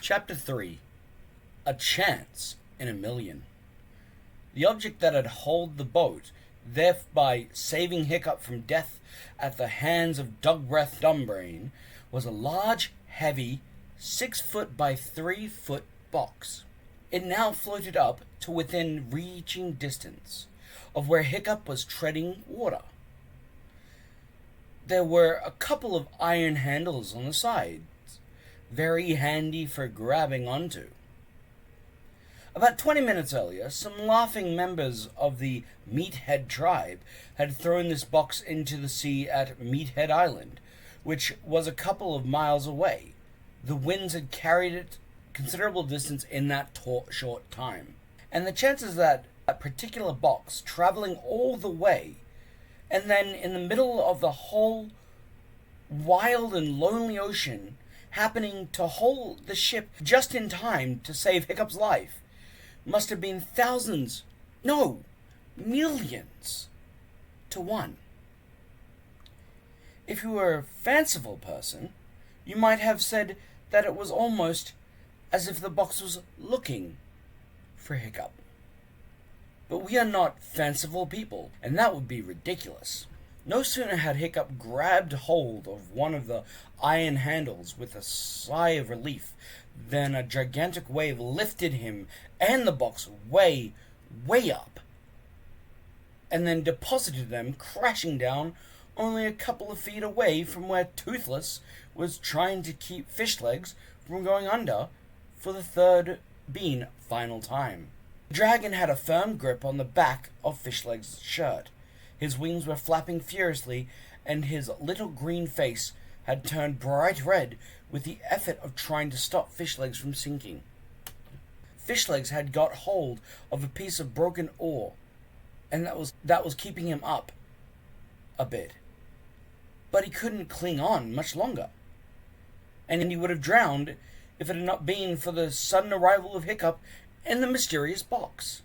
Chapter 3. A Chance in a Million. The object that had hauled the boat, thereby saving Hiccup from death at the hands of Dugbreath Dumbrain, was a large, heavy, 6-foot by 3-foot box. It now floated up to within reaching distance of where Hiccup was treading water. There were a couple of iron handles on the sides, very handy for grabbing onto. About 20 minutes earlier, some laughing members of the Meathead tribe had thrown this box into the sea at Meathead Island, which was a couple of miles away. The winds had carried it considerable distance in that short time, and the chances that particular box traveling all the way and then in the middle of the whole wild and lonely ocean happening to hold the ship just in time to save Hiccup's life must have been thousands, no, millions to one. If you were a fanciful person, you might have said that it was almost as if the box was looking for Hiccup. But we are not fanciful people, and that would be ridiculous. No sooner had Hiccup grabbed hold of one of the iron handles with a sigh of relief than a gigantic wave lifted him and the box way, way up, and then deposited them crashing down only a couple of feet away from where Toothless was trying to keep Fishlegs from going under for the third final time. The dragon had a firm grip on the back of Fishlegs' shirt. His wings were flapping furiously, and his little green face had turned bright red with the effort of trying to stop Fishlegs from sinking. Fishlegs had got hold of a piece of broken oar, and that was keeping him up a bit. But he couldn't cling on much longer, and he would have drowned if it had not been for the sudden arrival of Hiccup and the mysterious box.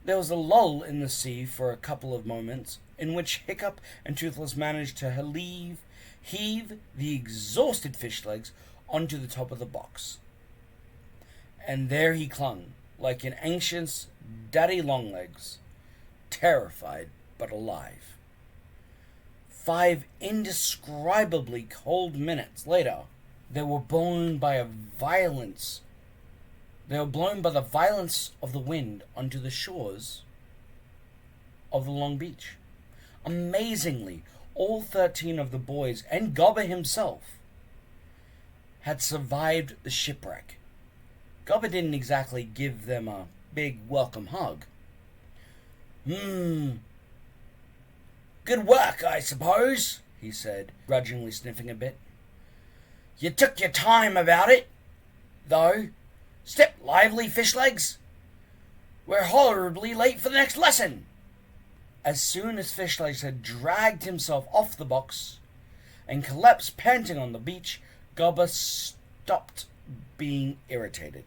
There was a lull in the sea for a couple of moments, in which Hiccup and Toothless managed to heave the exhausted Fishlegs onto the top of the box. And there he clung, like an anxious Daddy Longlegs, terrified but alive. 5 indescribably cold minutes later, they were blown by the violence of the wind onto the shores of the Long Beach. Amazingly, all 13 of the boys and Gobber himself had survived the shipwreck. Gobber didn't exactly give them a big welcome hug. Good work, I suppose, he said, grudgingly sniffing a bit. You took your time about it, though. Step lively, Fishlegs. We're horribly late for the next lesson. As soon as Fishlegs had dragged himself off the box and collapsed panting on the beach, Gobber stopped being irritated.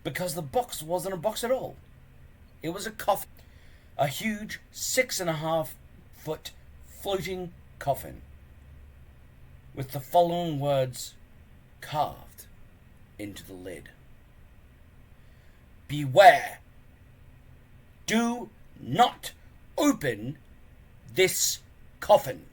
Because the box wasn't a box at all. It was a coffin. A huge 6.5-foot floating coffin with the following words carved into the lid. Beware. Do not open this coffin.